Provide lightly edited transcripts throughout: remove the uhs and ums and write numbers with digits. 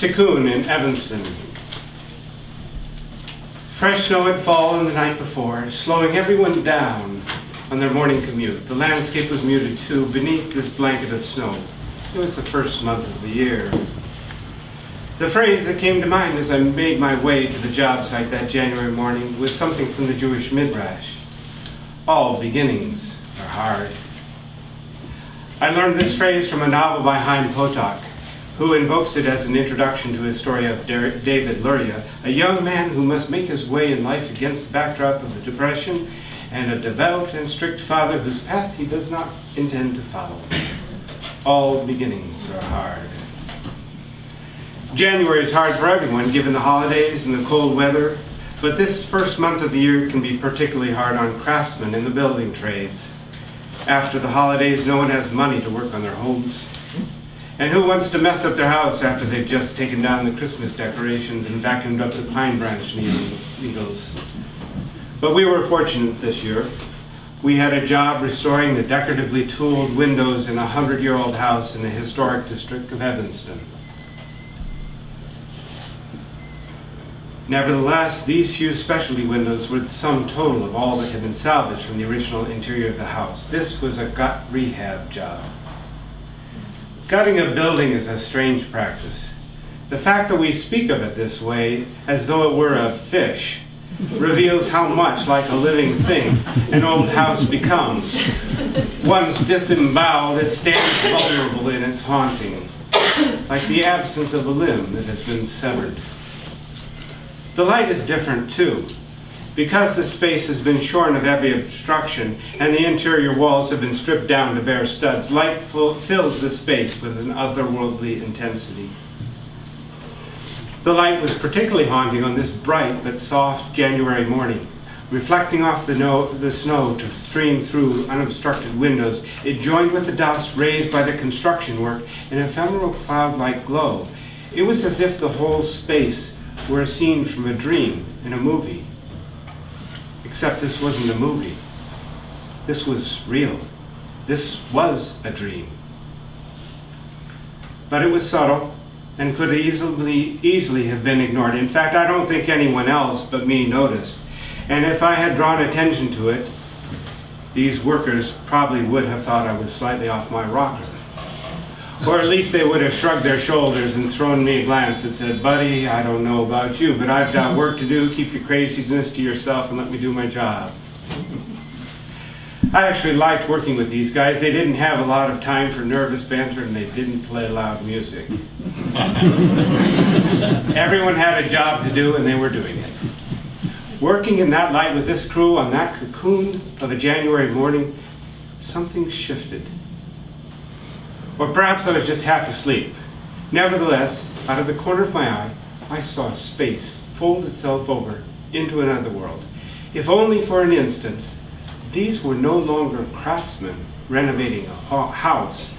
Tikkun in Evanston. Fresh snow had fallen the night before, slowing everyone down on their morning commute. The landscape was muted too, beneath this blanket of snow. It was the first month of the year. The phrase that came to mind as I made my way to the job site that January morning was something from the Jewish Midrash. All beginnings are hard. I learned this phrase from a novel by Chaim Potok, who invokes it as an introduction to his story of David Luria, a young man who must make his way in life against the backdrop of the Depression and a devout and strict father whose path he does not intend to follow. All beginnings are hard. January is hard for everyone, given the holidays and the cold weather, but this first month of the year can be particularly hard on craftsmen in the building trades. After the holidays, no one has money to work on their homes. And who wants to mess up their house after they've just taken down the Christmas decorations and vacuumed up the pine branch needles? But we were fortunate this year. We had a job restoring the decoratively tooled windows in a 100-year-old house in the historic district of Evanston. Nevertheless, these few specialty windows were the sum total of all that had been salvaged from the original interior of the house. This was a gut rehab job. Gutting a building is a strange practice. The fact that we speak of it this way, as though it were a fish, reveals how much like a living thing an old house becomes. Once disemboweled, it stands vulnerable in its haunting, like the absence of a limb that has been severed. The light is different too. Because the space has been shorn of every obstruction and the interior walls have been stripped down to bare studs, light fills the space with an otherworldly intensity. The light was particularly haunting on this bright but soft January morning. Reflecting off the snow to stream through unobstructed windows, it joined with the dust raised by the construction work in an ephemeral cloud-like glow. It was as if the whole space were a scene from a dream in a movie. Except this wasn't a movie. This was real. This was a dream. But it was subtle and could easily have been ignored. In fact, I don't think anyone else but me noticed. And if I had drawn attention to it, these workers probably would have thought I was slightly off my rocker. Or at least they would have shrugged their shoulders and thrown me a glance that said, "Buddy, I don't know about you, but I've got work to do. Keep your craziness to yourself and let me do my job." I actually liked working with these guys. They didn't have a lot of time for nervous banter and they didn't play loud music. Everyone had a job to do and they were doing it. Working in that light with this crew on that cocoon of a January morning, something shifted. Or perhaps I was just half asleep. Nevertheless, out of the corner of my eye, I saw space fold itself over into another world. If only for an instant, these were no longer craftsmen renovating a house.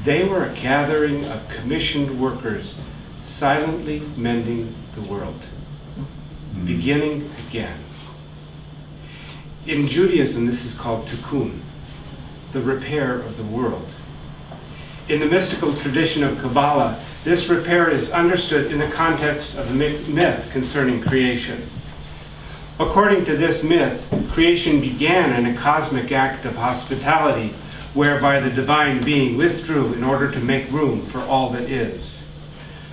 They were a gathering of commissioned workers silently mending the world, beginning again. In Judaism, this is called Tikkun, the repair of the world. In the mystical tradition of Kabbalah, this repair is understood in the context of a myth concerning creation. According to this myth, creation began in a cosmic act of hospitality, whereby the divine being withdrew in order to make room for all that is.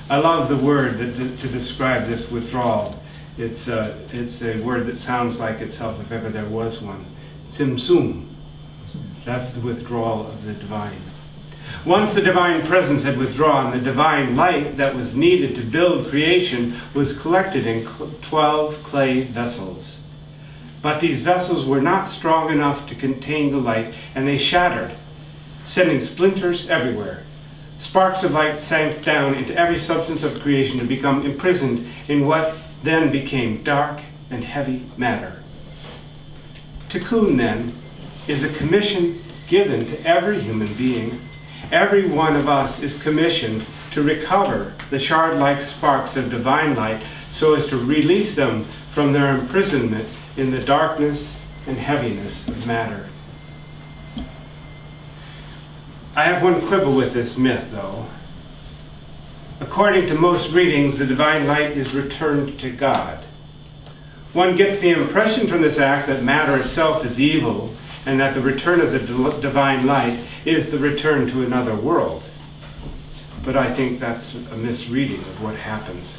I love the word to describe this withdrawal. It's a word that sounds like itself if ever there was one. Tzimtzum. That's the withdrawal of the divine. Once the divine presence had withdrawn, the divine light that was needed to build creation was collected in 12 clay vessels. But these vessels were not strong enough to contain the light, and they shattered, sending splinters everywhere. Sparks of light sank down into every substance of creation to become imprisoned in what then became dark and heavy matter. Tikkun, then, is a commission given to every human being. Every one of us is commissioned to recover the shard-like sparks of divine light so as to release them from their imprisonment in the darkness and heaviness of matter. I have one quibble with this myth, though. According to most readings, the divine light is returned to God. One gets the impression from this act that matter itself is evil, and that the return of the divine light is the return to another world. But I think that's a misreading of what happens.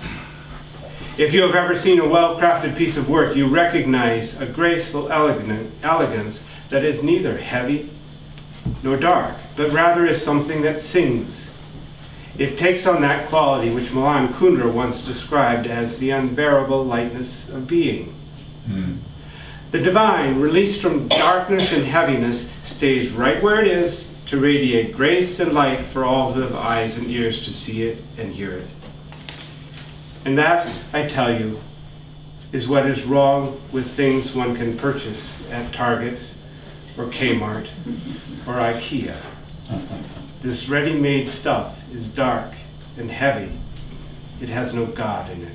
If you have ever seen a well-crafted piece of work, you recognize a graceful elegance that is neither heavy nor dark, but rather is something that sings. It takes on that quality which Milan Kundera once described as the unbearable lightness of being. The divine, released from darkness and heaviness, stays right where it is to radiate grace and light for all who have eyes and ears to see it and hear it. And that, I tell you, is what is wrong with things one can purchase at Target or Kmart or IKEA. This ready-made stuff is dark and heavy. It has no God in it.